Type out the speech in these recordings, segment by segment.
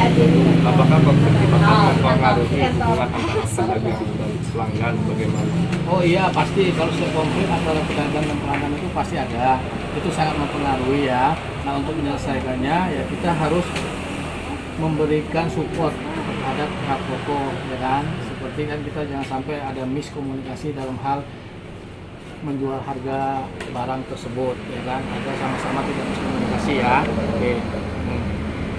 Apakah konsep di pasar mempengaruhi hubungan antara pedagang dan pelanggan bagaimana? Oh iya, pasti kalau sudah konflik antara pedagang dan pelanggan itu pasti ada. Itu sangat mempengaruhi ya. Nah, untuk menyelesaikannya ya kita harus memberikan support terhadap pihak toko, ya kan. Seperti kan kita jangan sampai ada miskomunikasi dalam hal menjual harga barang tersebut, ya kan. Ada sama-sama tidak miskomunikasi ya. Oke.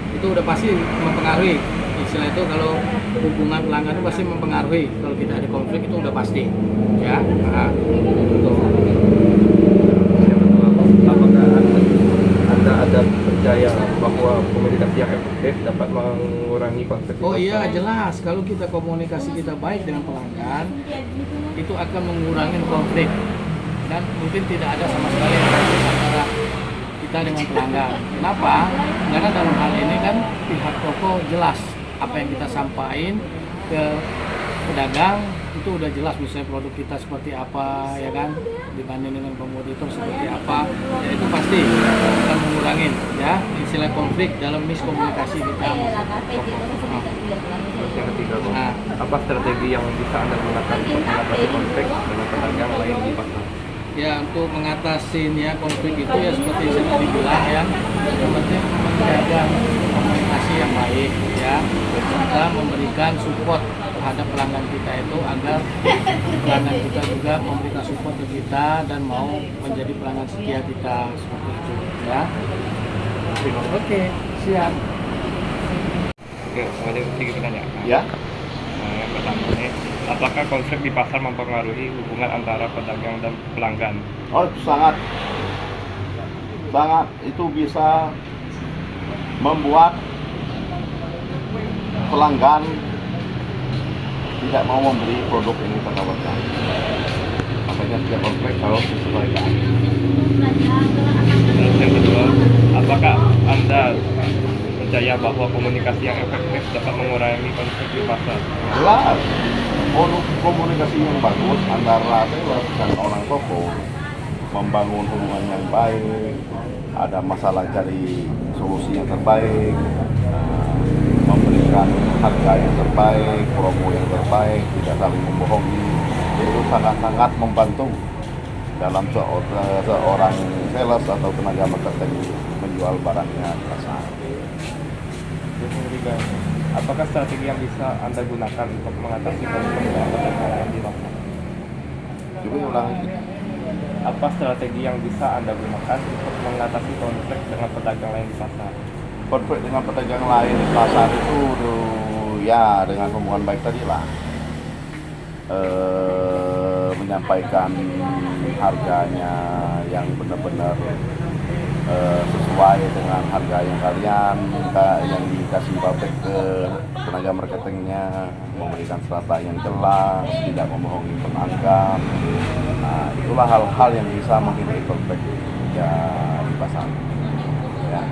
Itu udah pasti mempengaruhi. Istilah itu kalau hubungan pelanggan itu pasti mempengaruhi. Kalau kita ada konflik itu udah pasti, ya. Nah, itu. Apakah anda ada percaya bahwa komunikasi yang efektif dapat mengurangi konflik? Oh iya, jelas. Kalau kita komunikasi kita baik dengan pelanggan, itu akan mengurangi konflik dan mungkin tidak ada sama sekali konflik antara kita dengan pelanggan. Kenapa? Karena dalam hal ini kan pihak toko jelas apa yang kita sampaikan ke pedagang itu udah jelas, misalnya produk kita seperti apa, ya kan, dibanding dengan kompetitor seperti apa, ya itu pasti akan mengurangi ya istilah konflik dalam miskomunikasi kita sama toko. Terus yang ketiga, apa strategi yang bisa anda gunakan untuk mengatasi konflik dengan pedagang lain di pasar? Ya, untuk mengatasinya konflik itu ya seperti yang tadi bilang ya, yang penting menjaga komunikasi yang baik ya, kita memberikan support terhadap pelanggan kita itu agar pelanggan kita juga memberikan support ke kita dan mau menjadi pelanggan setia kita seperti itu ya. Oke, siap. Oke, ada sedikit pertanyaan. Ya, Yang pertama nih, apakah konflik di pasar mempengaruhi hubungan antara pedagang dan pelanggan? oh itu sangat itu bisa membuat pelanggan tidak mau membeli produk yang kita tawarkan. Makanya setiap konflik harus disesuaikan. Terus yang kedua, apakah anda percaya bahwa komunikasi yang efektif dapat mengurangi konflik di pasar? Jelas, komunikasi yang bagus antara sales dan orang toko membangun hubungan yang baik, ada masalah cari solusi yang terbaik, memberikan harga yang terbaik, promo yang terbaik, tidak saling membohongi. Itu sangat-sangat membantu dalam seorang sales atau tenaga marketing menjual barangnya di pasar. Terus yang ketiga, apakah strategi yang bisa anda gunakan untuk mengatasi konflik dengan pedagang lain di pasar? Juga ulang lagi. Apa strategi yang bisa anda gunakan untuk mengatasi konflik dengan pedagang lain di pasar? Konflik dengan pedagang lain di pasar itu ya dengan hubungan baik tadi lah. Menyampaikan harganya yang benar-benar sesuai dengan harga yang kalian minta, yang dikasih pabrik ke tenaga marketingnya, memberikan strata yang jelas, tidak membohongi pelanggan. Nah, itulah hal-hal yang bisa menghindari konflik ya di pasar. Ya,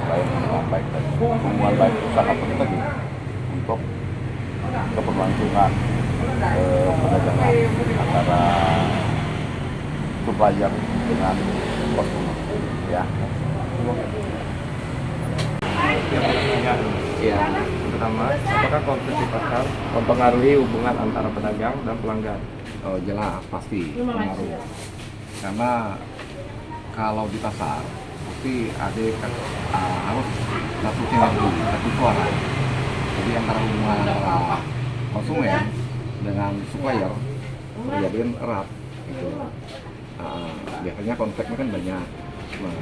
selain hubungan baik tadi, hubungan baik itu sangat penting untuk keberlangsungan perdagangan antara supplier dengan konsumen. Ya. Yang pertanyaan, Ya. pertama, apakah konflik di pasar mempengaruhi hubungan antara pedagang dan pelanggan? Oh jelas pasti pengaruh, karena kalau di pasar pasti ada harus satu sinergi, satu suara. Jadi antara hubungan antara konsumen dengan supplier terjadi erat gitu. Biasanya konfliknya kan banyak. Nah,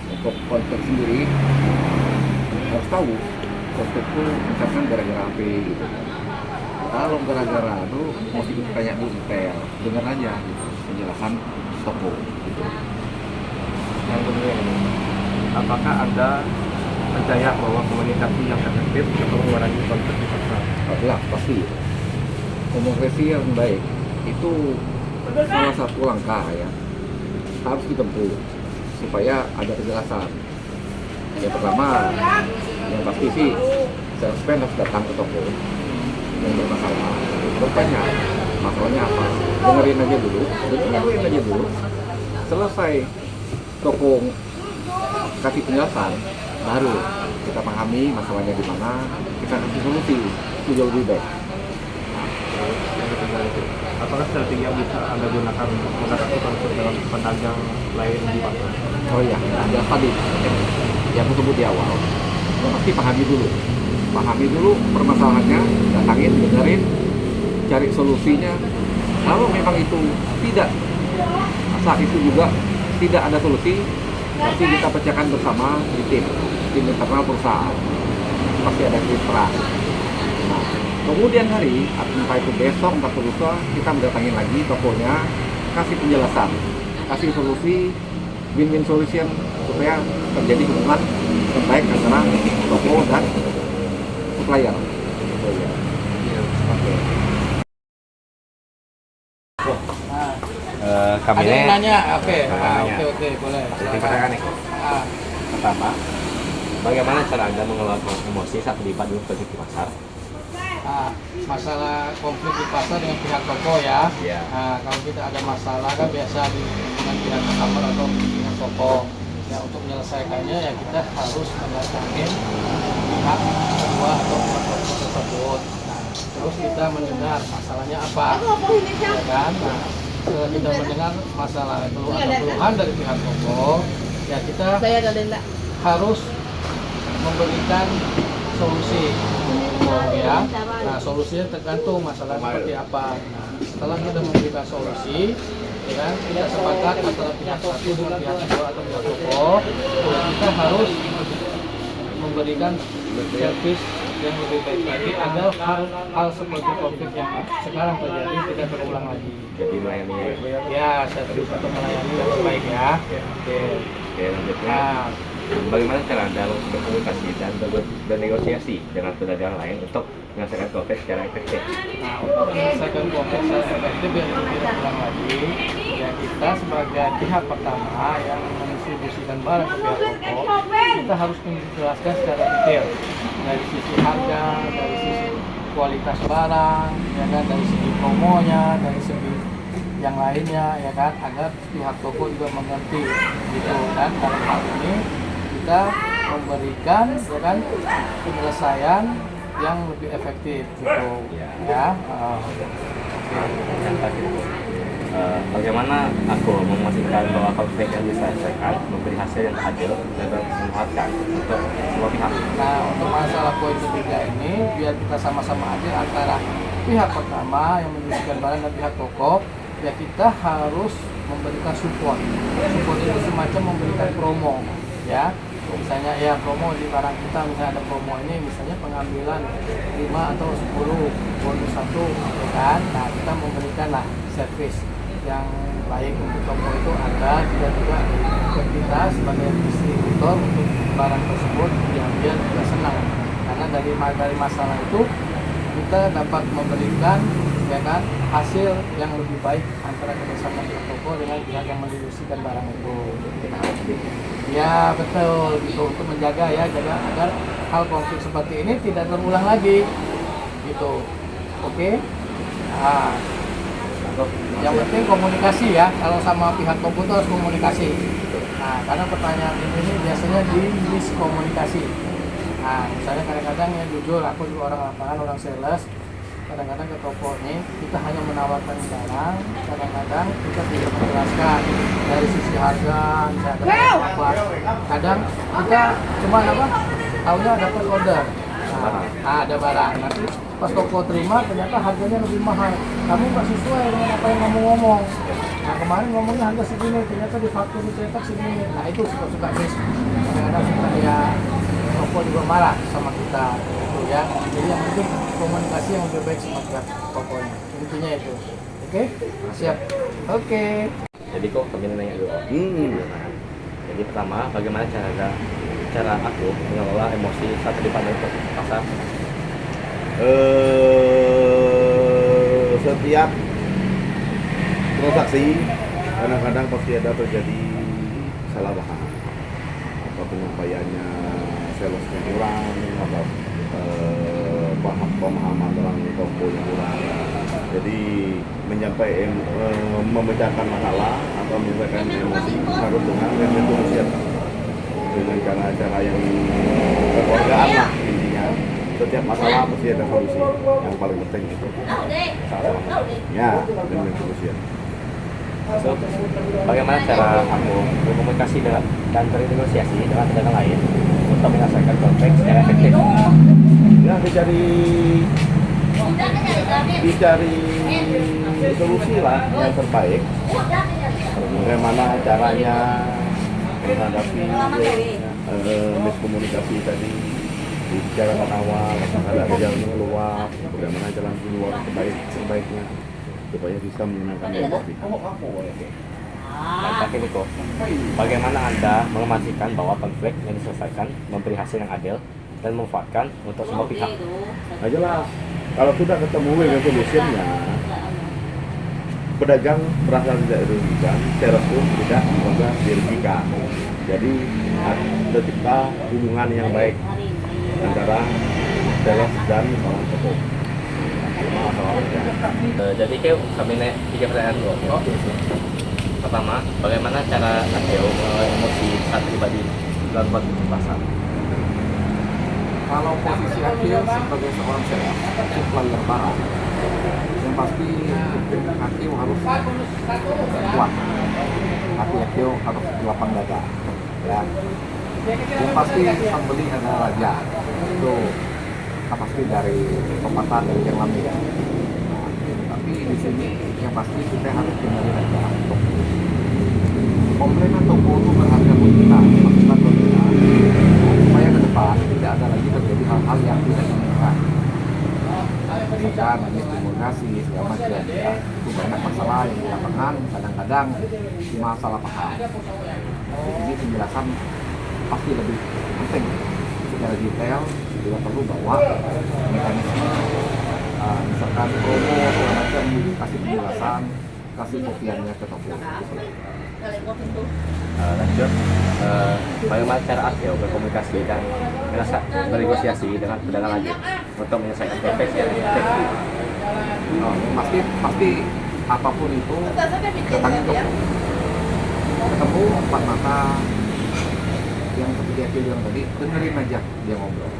untuk konflik sendiri harus tahu konflik itu misalkan gara-gara apa gitu. Kalau gara-gara itu mesti tanya dulu detail, dengar aja gitu, penjelasan toko gitu. Yang kedua, apakah anda percaya bahwa komunikasi yang efektif dapat mengurangi konflik di pasar? Jelas pasti komunikasi yang baik itu salah satu langkah ya harus ditempuh supaya ada kejelasan. Yang pertama, yang pasti sih salesman harus datang ke toko yang bermasalah, bertanya masalahnya apa, dengerin aja dulu, selesai toko kasih penjelasan, baru kita pahami masalahnya di mana, kita kasih solusi itu jauh lebih baik. Yang ketiga itu, apakah strategi yang bisa Anda gunakan untuk mengatasi konflik dalam pedagang lain di pasar? Oh iya, ada tadi yang aku sebut di awal, yang pasti pahami dulu permasalahannya, datangin, dengerin, cari solusinya. Kalau memang itu tidak, saat itu juga tidak ada solusi, pasti kita pecahkan bersama di tim internal perusahaan. Pasti ada mitra. Nah, kemudian hari, entah itu besok, entah lusa, kita mendatangin lagi tokonya, kasih penjelasan, kasih solusi, win-win solution supaya terjadi hubungan terbaik antara toko dan supplier. Oke. Ada yang nanya, oke, nanya. oke, boleh. Jadi pertanyaan nih. Ah, Pertama, bagaimana cara Anda mengelola emosi saat terlibat dalam konflik di pasar? masalah konflik di pasar dengan pihak toko ya. Iya. Nah, kalau kita ada masalah kan biasa dengan pihak customer atau pihak toko. Ya, untuk menyelesaikannya ya kita harus mendatangin pihak kedua atau pihak toko tersebut. Nah, terus kita mendengar masalahnya apa, ya kan? Nah, setelah kita mendengar masalah keluhan dari pihak toko, ya kita harus memberikan solusi, ya. Nah, solusinya tergantung masalah seperti apa. Nah, setelah kita memberikan solusi, ya kan, kita sepakat antara pihak satu dengan pihak kedua atau pihak toko, kita harus memberikan servis yang lebih baik lagi agar hal seperti konflik yang sekarang terjadi tidak terulang lagi. Jadi melayani. Ya, servis atau melayani yang baik ya. Oke. Oke, lanjutnya. Nah, Bagaimana cara Anda berkomunikasi dan bernegosiasi dengan pedagang lain untuk menyelesaikan konflik secara efektif? Nah, untuk menyelesaikan konflik secara efektif yang tidak ulang lagi, ya kita sebagai pihak pertama yang mendistribusikan barang ke pihak toko, kita harus menjelaskan secara detail dari sisi harga, dari sisi kualitas barang, ya kan, dari segi promonya, dari segi yang lainnya, ya kan, agar pihak toko juga mengerti gitu kan. Dalam hal ini kita memberikan, ya kan, penyelesaian yang lebih efektif gitu ya. Bagaimana aku memastikan bahwa konflik yang diselesaikan memberi hasil yang adil dan memuaskan untuk semua pihak? Nah, untuk masalah poin ketiga ini, biar kita sama-sama adil antara pihak pertama yang mendistribusikan barang dan pihak toko, ya kita harus memberikan support. Support itu semacam memberikan promo, ya. Misalnya ya promo di barang kita, misalnya ada promo ini, misalnya pengambilan 5 atau 10 bonus 1, ya kan. Nah, kita memberikanlah servis yang baik untuk toko itu agar tidak juga kita sebagai distributor untuk barang tersebut ya biar juga senang, karena dari masalah itu kita dapat memberikan, ya kan, hasil yang lebih baik antara kerjasama pihak toko dengan pihak yang mendistribusikan barang itu. Ya betul gitu, untuk menjaga ya, jaga agar hal konflik seperti ini tidak terulang lagi gitu. Oke. Nah, yang penting komunikasi ya, kalau sama pihak toko itu harus komunikasi. Nah, karena pertanyaan ini biasanya di miskomunikasi. Nah, misalnya kadang-kadang ya jujur, aku juga orang lapangan, orang sales, kadang-kadang ke toko ini kita hanya menawarkan barang, kadang-kadang kita tidak menjelaskan dari sisi harga, misalnya apa. Kadang kita cuma tahunya dapat order, nah, ada barang, nanti pas toko terima ternyata harganya lebih mahal, kamu nggak sesuai dengan apa yang kamu ngomong. Nah, kemarin ngomongnya harga segini, ternyata di faktur dicetak segini. Nah, itu suka miss, kadang-kadang suka ya toko juga marah sama kita gitu ya. Jadi yang penting komunikasi yang lebih baik sama pihak tokonya, intinya itu. Oke, siap. Oke. Jadi kok kami nanya dulu. Jadi pertama, bagaimana cara aku mengelola emosi saat terlibat dalam konflik pasar? Setiap transaksi kadang-kadang pasti ada terjadi salah paham atau penyampaiannya salesnya kurang atau pemahaman orang toko yang kurang. Jadi memecahkan masalah atau menyampaikan emosi harus dengan resolusi dengan cara-cara yang setiap masalah mesti ada solusi. Yang paling penting itu sama-sama. Ya, win-win solution. So, bagaimana cara kamu berkomunikasi dan bernegosiasi dengan pedagang lain untuk menyelesaikan konflik secara efektif? Ya, dicari solusi lah yang terbaik. Bagaimana caranya menghadapi miskomunikasi tadi, dibicarakan awal, ada jalan keluar, bagaimana jalan keluar sebaiknya supaya bisa menyenangkan dua pihak. Dan terakhir Niko, bagaimana Anda memastikan bahwa konflik yang diselesaikan memberi hasil yang adil dan memanfaatkan untuk semua pihak? Nah jelas, kalau sudah ketemu win-win solutionnya, pedagang merasa tidak dirugikan, seller pun tidak merasa dirugikan. Jadi tercipta hubungan yang baik antara seller dan orang toko. Jadi kami naik 3 pertanyaan dulu. Pertama, bagaimana cara Akeo emosi saat pribadi dalam kondisi pasar? Kalau posisi Akil sebagai seorang seller, supplier barang, yang pasti Akil harus kuat. Akil harus lapang dada. Ya. Yang pasti pembeli adalah raja. Itu pasti dari pepatah dari yang lama ya. Nah, tapi di sini yang pasti kita harus dengerin aja. Komplainan toko itu berharga buat kita, masukan buat kita, supaya ke depan tidak ada lagi terjadi hal-hal yang tidak diinginkan. Misalkan miskomunikasi segala macam, ya, itu banyak masalah yang di lapangan, kadang-kadang masalah paham. Jadi penjelasan pasti lebih penting secara detail. Tidak perlu bawa mekanisme, misalkan promo segala macam, kasih penjelasan, kasih kopiannya ke toko. Lanjut, bagaimana cara Akeo berkomunikasi dan bernegosiasi dengan pedagang lain untuk menyelesaikan konflik yang efektif? Pasti apapun itu datangin toko, ketemu empat mata, yang seperti Akil bilang tadi, dengerin aja dia ngobrol,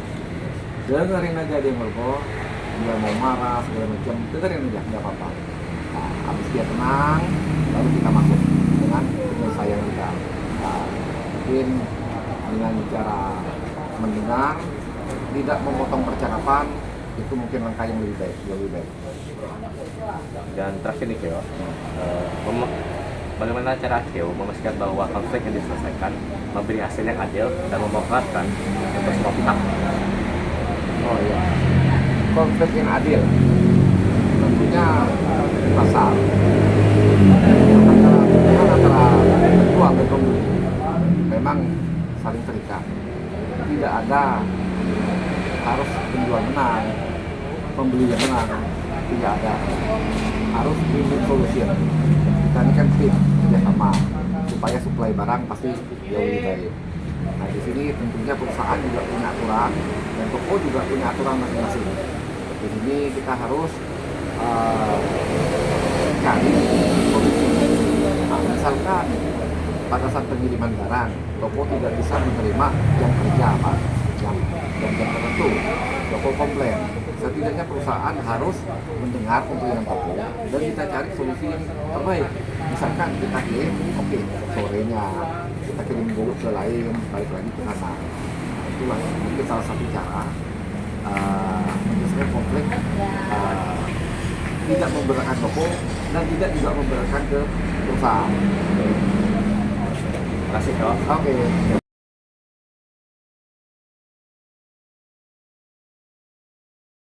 dia mau marah segala macam, dengerin aja, nggak apa-apa. Nah, habis dia tenang, baru kita masuk dengan penyelesaian kita. Nah, mungkin dengan cara mendengar, tidak memotong percakapan, itu mungkin langkah yang lebih baik. Dan terakhir nih Keo, bagaimana cara Akeo memastikan bahwa konflik yang diselesaikan memberi hasil yang adil dan memanfaatkan untuk semua pihak? Oh iya, konflik yang adil tentunya di pasar antara penjual dan pembeli memang saling terikat. Tidak ada harus penjual menang, pembeli yang menang, tidak ada. Harus win-win solution. Kita ini kan tim kerjasama supaya suplai barang pasti jauh lebih baik. Nah di sini tentunya perusahaan juga punya aturan dan toko juga punya aturan masing-masing. Di sini kita harus cari solusi. Nah, misalkan pada saat pengiriman barang, toko tidak bisa menerima jam kerja jam tertentu, toko komplain. Setidaknya perusahaan harus mendengar untuk toko dan kita cari solusi yang terbaik. Misalkan kita kirim, oke, sorenya kita kirim dulu ke lain, balik lagi ke sana. Itulah mungkin salah satu cara menyelesaikan konflik, tidak memberatkan toko dan tidak juga memberatkan ke perusahaan. Terima kasih Keo. Oke.